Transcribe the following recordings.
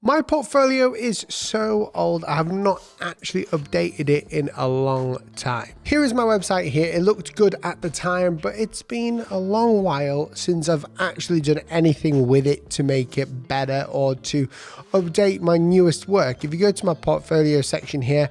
My portfolio is so old, I have not actually updated it in a long time. Here is my website here. It looked good at the time, but it's been a long while since I've actually done anything with it to make it better or to update my newest work. If you go to my portfolio section here,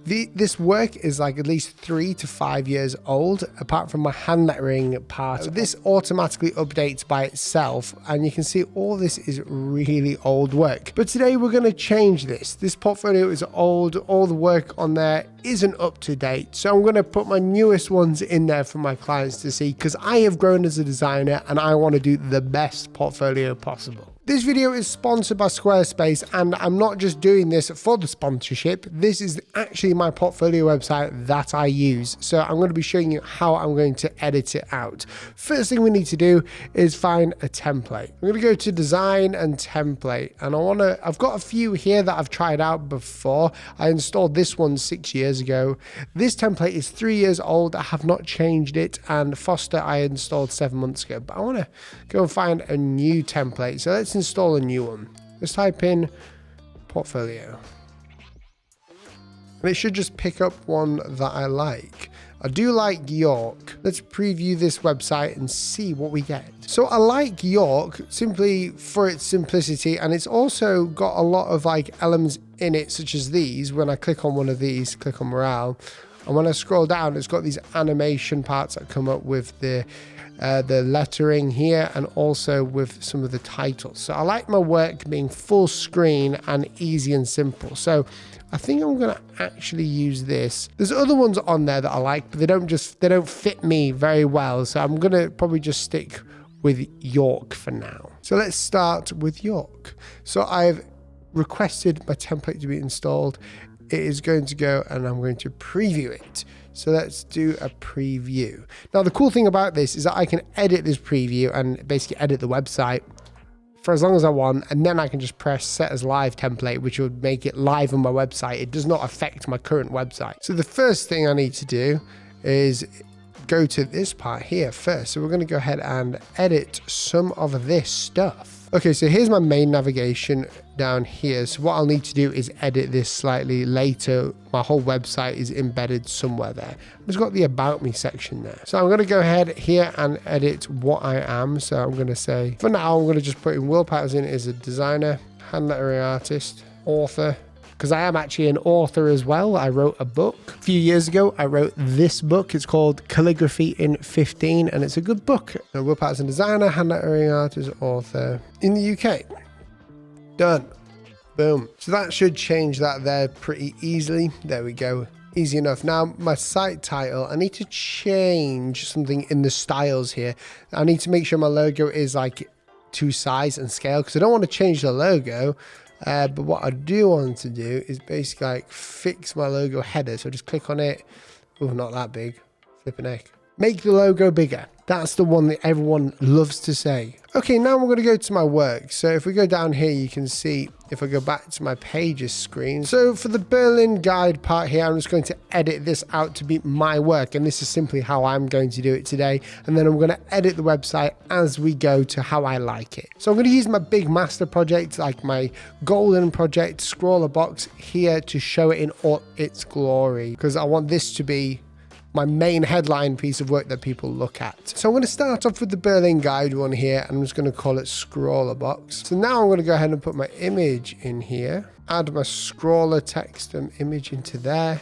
this work is like at least 3 to 5 years old, apart from my hand lettering part. This automatically updates by itself, and you can see all this is really old work. But today we're going to change this. This portfolio is old, all the work on there isn't up to date. So I'm going to put my newest ones in there for my clients to see, because I have grown as a designer and I want to do the best portfolio possible. This video is sponsored by Squarespace, and I'm not just doing this for the sponsorship. This is actually my portfolio website that I use. So I'm going to be showing you how I'm going to edit it out. First thing we need to do is find a template. I'm going to go to design and template, and I've got a few here that I've tried out before. I installed this one 6 years ago. This template is 3 years old. I have not changed it, and Foster I installed 7 months ago, but I want to go and find a new template. So let's install a new one. Let's type in portfolio, and it should just pick up one that I like. I do like York. Let's preview this website and see what we get. So I like York simply for its simplicity, and it's also got a lot of like elements in it, such as these. When I click on one of these, click on morale, and when I scroll down, it's got these animation parts that come up with the lettering here, and also with some of the titles. So I like my work being full screen and easy and simple. So I think I'm going to actually use this. There's other ones on there that I like, but they don't fit me very well. So I'm going to probably just stick with York for now. So let's start with York. So I've requested my template to be installed. It is going to go, and I'm going to preview it. So let's do a preview. Now, the cool thing about this is that I can edit this preview and basically edit the website for as long as I want, and then I can just press set as live template, which would make it live on my website. It does not affect my current website. So the first thing I need to do is go to this part here first. So we're going to go ahead and edit some of this stuff. Okay, so here's my main navigation down here. So what I'll need to do is edit this slightly later. My whole website is embedded somewhere there. It's got the about me section there. So I'm going to go ahead here and edit what I am. So I'm going to say, for now, I'm going to just put in Will Paterson as a designer, hand lettering artist, author, because I am actually an author as well. I wrote a book. A few years ago, I wrote this book. It's called Calligraphy in 15, and it's a good book. Will Paterson, designer, hand lettering artist, author in the UK. Done. Boom. So that should change that there pretty easily. There we go. Easy enough. Now, my site title, I need to change something in the styles here. I need to make sure my logo is like to size and scale, because I don't want to change the logo. But what I do want to do is basically like fix my logo header. So just click on it. Oh, not that big. Flipping heck. Make the logo bigger. That's the one that everyone loves to say. Okay, now I'm going to go to my work. So if we go down here, you can see, if I go back to my pages screen. So for the Berlin guide part here, I'm just going to edit this out to be my work. And this is simply how I'm going to do it today. And then I'm going to edit the website as we go to how I like it. So I'm going to use my big master project, like my golden project, scroller box here, to show it in all its glory, because I want this to be my main headline piece of work that people look at. So I'm going to start off with the Berlin guide one here, and I'm just going to call it scroller box. So now I'm going to go ahead and put my image in here, add my scroller text and image into there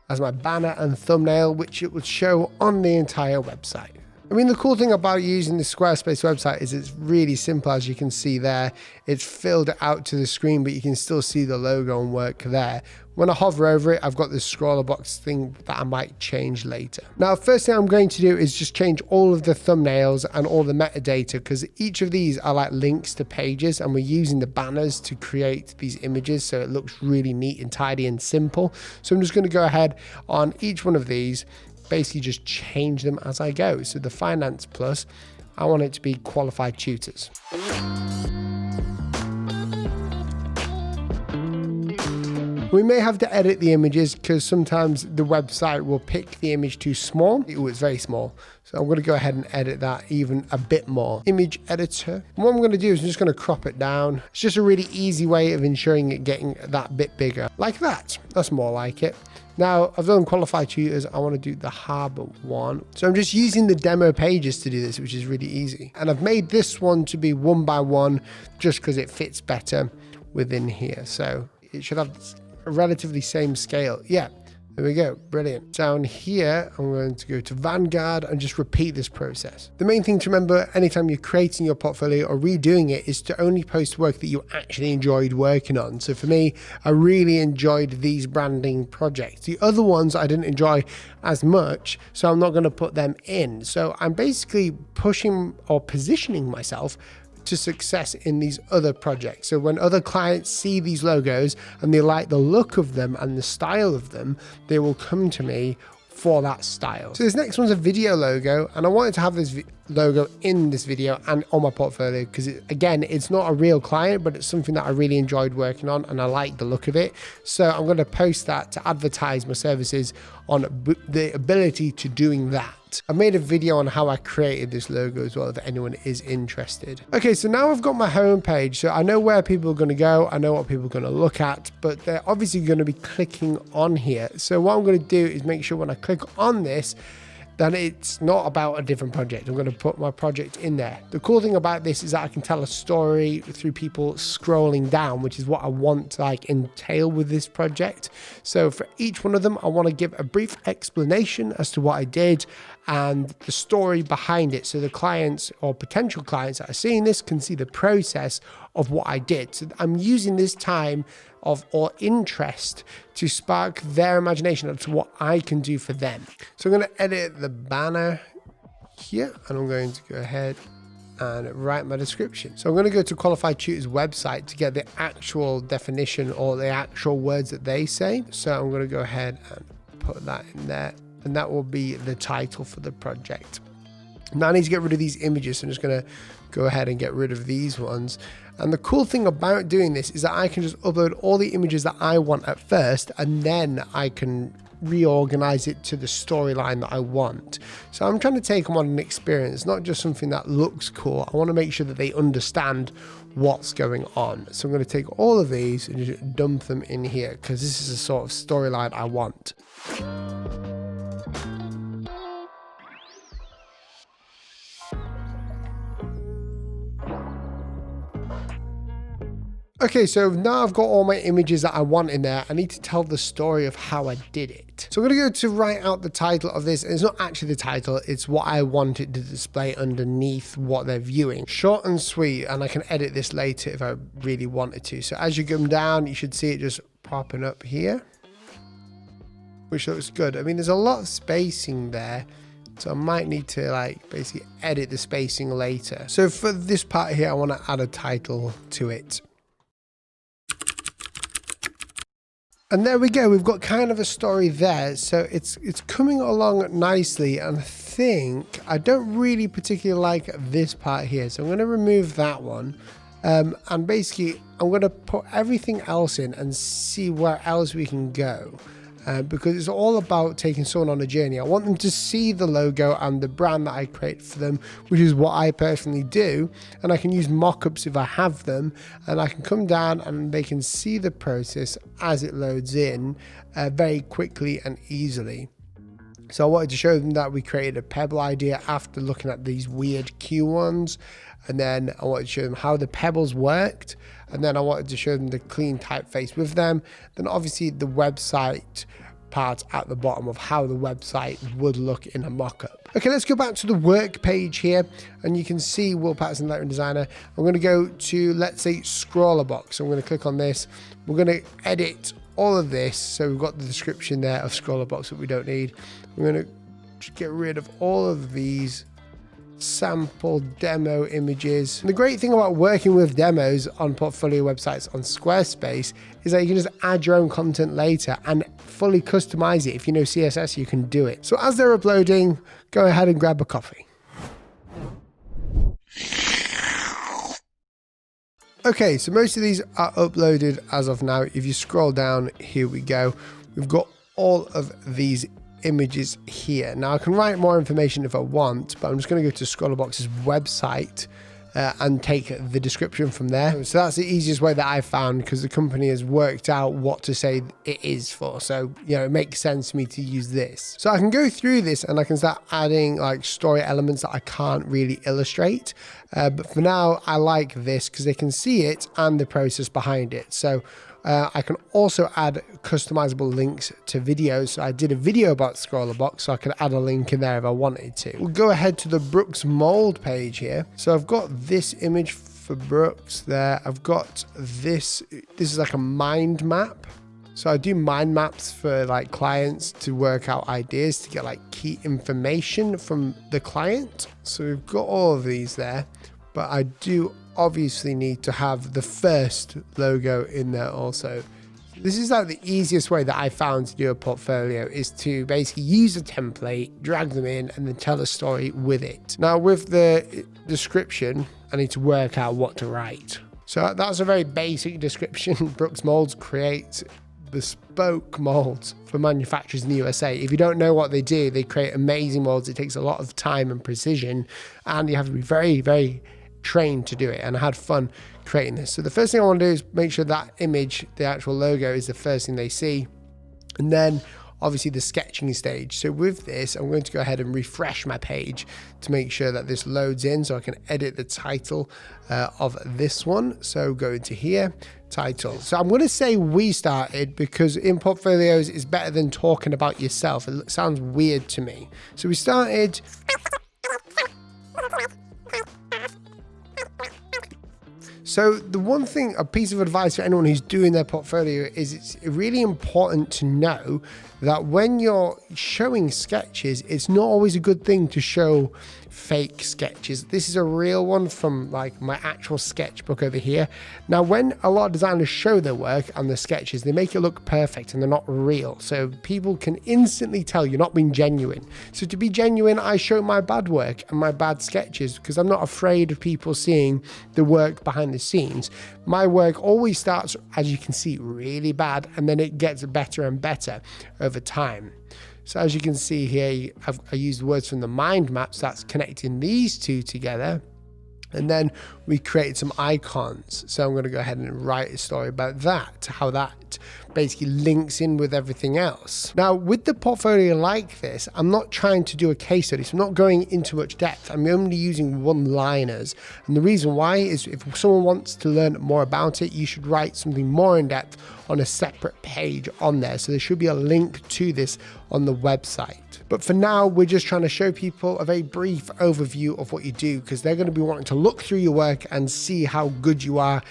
as my banner and thumbnail, which it would show on the entire website. I mean, the cool thing about using the Squarespace website is it's really simple. As you can see there, it's filled out to the screen, but you can still see the logo and work there. When I hover over it, I've got this scroller box thing that I might change later. Now, first thing I'm going to do is just change all of the thumbnails and all the metadata, because each of these are like links to pages, and we're using the banners to create these images, so it looks really neat and tidy and simple. So I'm just going to go ahead on each one of these, basically just change them as I go. So the Finance Plus, I want it to be qualified tutors. We may have to edit the images because sometimes the website will pick the image too small. It's very small. So I'm going to go ahead and edit that even a bit more. Image editor. And what I'm going to do is I'm just going to crop it down. It's just a really easy way of ensuring it getting that bit bigger. Like that. That's more like it. Now, I've done qualified tutors. I want to do the harbor one. So I'm just using the demo pages to do this, which is really easy. And I've made this one to be 1 by 1 just because it fits better within here. So it should have a relatively same scale. Yeah. There we go, brilliant. Down here, I'm going to go to Vanguard and just repeat this process. The main thing to remember anytime you're creating your portfolio or redoing it is to only post work that you actually enjoyed working on. So for me, I really enjoyed these branding projects. The other ones I didn't enjoy as much, so I'm not going to put them in. So I'm basically pushing or positioning myself to success in these other projects. So when other clients see these logos and they like the look of them and the style of them, they will come to me for that style. So this next one's a video logo, and I wanted to have this logo in this video and on my portfolio because again, it's not a real client, but it's something that I really enjoyed working on and I like the look of it. So I'm going to post that to advertise my services on the ability to doing that. I made a video on how I created this logo as well if anyone is interested. Okay, so now I've got my home page, so I know where people are going to go, I know what people are going to look at, but they're obviously going to be clicking on here. So what I'm going to do is make sure when I click on this, then it's not about a different project. I'm going to put my project in there. The cool thing about this is that I can tell a story through people scrolling down, which is what I want to like entail with this project. So for each one of them, I want to give a brief explanation as to what I did and the story behind it. So the clients or potential clients that are seeing this can see the process of what I did. So I'm using this time of or interest to spark their imagination as to what I can do for them. So I'm going to edit the banner here and I'm going to go ahead and write my description. So I'm going to go to Qualified Tutor's website to get the actual definition or the actual words that they say. So I'm going to go ahead and put that in there, and that will be the title for the project. Now I need to get rid of these images, so I'm just going to go ahead and get rid of these ones. And the cool thing about doing this is that I can just upload all the images that I want at first, and then I can reorganize it to the storyline that I want. So I'm trying to take them on an experience, not just something that looks cool. I want to make sure that they understand what's going on. So I'm going to take all of these and just dump them in here because this is the sort of storyline I want. Okay, so now I've got all my images that I want in there. I need to tell the story of how I did it. So I'm going to go to write out the title of this. It's not actually the title, it's what I want it to display underneath what they're viewing. Short and sweet, and I can edit this later if I really wanted to. So as you come down, you should see it just popping up here, which looks good. I mean, there's a lot of spacing there, so I might need to like basically edit the spacing later. So for this part here, I want to add a title to it. And there we go, we've got kind of a story there. So it's coming along nicely, and I don't really particularly like this part here. So I'm going to remove that one. And basically I'm going to put everything else in and see where else we can go. Because it's all about taking someone on a journey. I want them to see the logo and the brand that I create for them, which is what I personally do. And I can use mockups if I have them, and I can come down and they can see the process as it loads in very quickly and easily. So I wanted to show them that we created a pebble idea after looking at these weird Q ones. And then I wanted to show them how the pebbles worked. And then I wanted to show them the clean typeface with them. Then obviously the website part at the bottom of how the website would look in a mock-up. Okay, let's go back to the work page here. And you can see Will Paterson, Lettering Designer. I'm going to go to, let's say, Scroller Box. So I'm going to click on this. We're going to edit all of this. So we've got the description there of Scroller Box that we don't need. We're going to get rid of all of these sample demo images. And the great thing about working with demos on portfolio websites on Squarespace is that you can just add your own content later and fully customize it. If you know CSS, you can do it. So as they're uploading, go ahead and grab a coffee. Okay, so most of these are uploaded as of now. If you scroll down, here we go. We've got all of these images here. Now I can write more information if I want, but I'm just going to go to Scrollbox's website and take the description from there. So that's the easiest way that I found, because the company has worked out what to say it is for. So, you know, it makes sense to me to use this. So I can go through this and I can start adding like story elements that I can't really illustrate. But for now, I like this because they can see it and the process behind it. So I can also add customizable links to videos. So I did a video about Scrollbox, so I could add a link in there if I wanted to. We'll go ahead to the Brooks mold page here. So I've got this image for Brooks there. I've got this is like a mind map. So I do mind maps for like clients to work out ideas, to get like key information from the client. So we've got all of these there, but I do obviously need to have the first logo in there also. This is like the easiest way that I found to do a portfolio, is to basically use a template, drag them in, and then tell a story with it. Now with the description, I need to work out what to write. So that's a very basic description. Brooks Molds creates bespoke molds for manufacturers in the USA. If you don't know what they do, they create amazing molds. It takes a lot of time and precision, and you have to be very, very trained to do it, and I had fun creating this. So the first thing I want to do is make sure that image, the actual logo, is the first thing they see, and then obviously the sketching stage. So with this, I'm going to go ahead and refresh my page to make sure that this loads in, so I can edit the title of this one. So go into here, title. So I'm going to say we started, because in portfolios it's better than talking about yourself. It sounds weird to me. So we started. So the one thing, a piece of advice for anyone who's doing their portfolio, is it's really important to know that when you're showing sketches, it's not always a good thing to show fake sketches. This is a real one from like my actual sketchbook over here. Now, when a lot of designers show their work and the sketches, they make it look perfect and they're not real. So people can instantly tell you're not being genuine. So to be genuine, I show my bad work and my bad sketches, because I'm not afraid of people seeing the work behind the scenes. My work always starts, as you can see, really bad, and then it gets better and better over time. So as you can see here, I used words from the mind maps, that's connecting these two together. And then we created some icons. So I'm going to go ahead and write a story about that, how that basically links in with everything else. Now, with the portfolio like this, I'm not trying to do a case study, so I'm not going into much depth. I'm only using one-liners. And the reason why is, if someone wants to learn more about it, you should write something more in depth on a separate page on there. So there should be a link to this on the website. But for now, we're just trying to show people a very brief overview of what you do, because they're going to be wanting to look through your work and see how good you are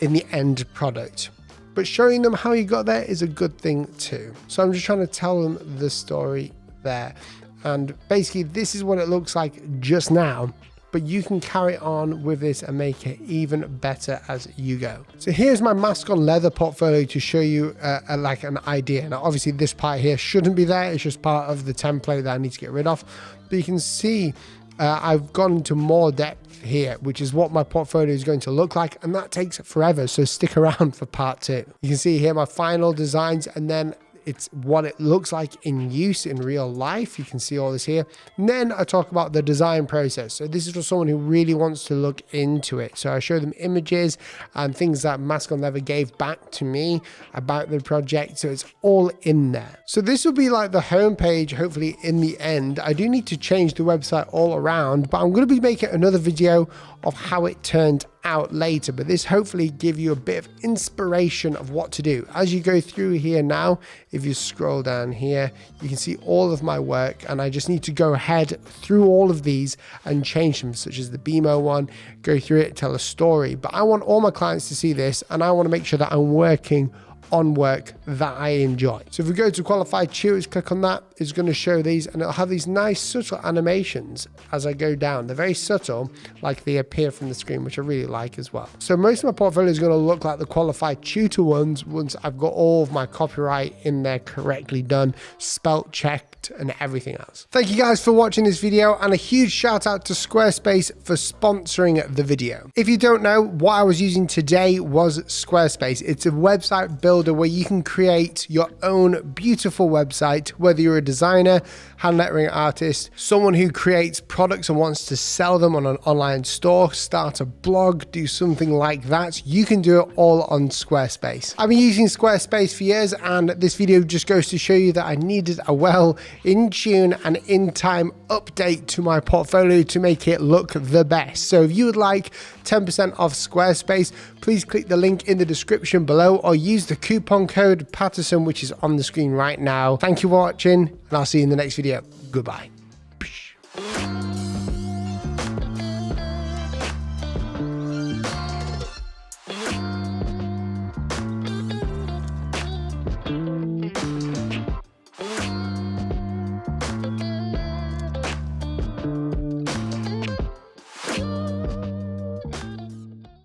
in the end product. But showing them how you got there is a good thing too. So I'm just trying to tell them the story there. And basically, this is what it looks like just now, but you can carry on with this and make it even better as you go. So here's my mask on leather portfolio to show you like an idea. Now, obviously this part here shouldn't be there. It's just part of the template that I need to get rid of. But you can see I've gone into more depth here, which is what my portfolio is going to look like. And that takes forever. So stick around for part 2. You can see here my final designs, and then it's what it looks like in use in real life. You can see all this here. And then I talk about the design process. So this is for someone who really wants to look into it. So I show them images and things that Mask on Leather gave back to me about the project. So it's all in there. So this will be like the homepage, hopefully in the end. I do need to change the website all around, but I'm going to be making another video of how it turned out later, but this hopefully give you a bit of inspiration of what to do as you go through here. Now, if you scroll down here, you can see all of my work, and I just need to go ahead through all of these and change them, such as the BMO one, go through it, tell a story. But I want all my clients to see this, and I want to make sure that I'm working on work that I enjoy. So if we go to qualified tutors, click on that, it's going to show these, and it'll have these nice subtle animations as I go down. They're very subtle, like they appear from the screen, which I really like as well. So most of my portfolio is going to look like the qualified tutor ones once I've got all of my copyright in there correctly done, spelt checked, and everything else. Thank you guys for watching this video, and a huge shout out to Squarespace for sponsoring the video. If you don't know, what I was using today was Squarespace. It's a website builder where you can create your own beautiful website, whether you're a designer, hand lettering artist, someone who creates products and wants to sell them on an online store, start a blog, do something like that. You can do it all on Squarespace. I've been using Squarespace for years, and this video just goes to show you that I needed a well in tune and in time update to my portfolio to make it look the best. So if you would like 10% off Squarespace, please click the link in the description below or use the coupon code Paterson, which is on the screen right now. Thank you for watching, and I'll see you in the next video. Goodbye.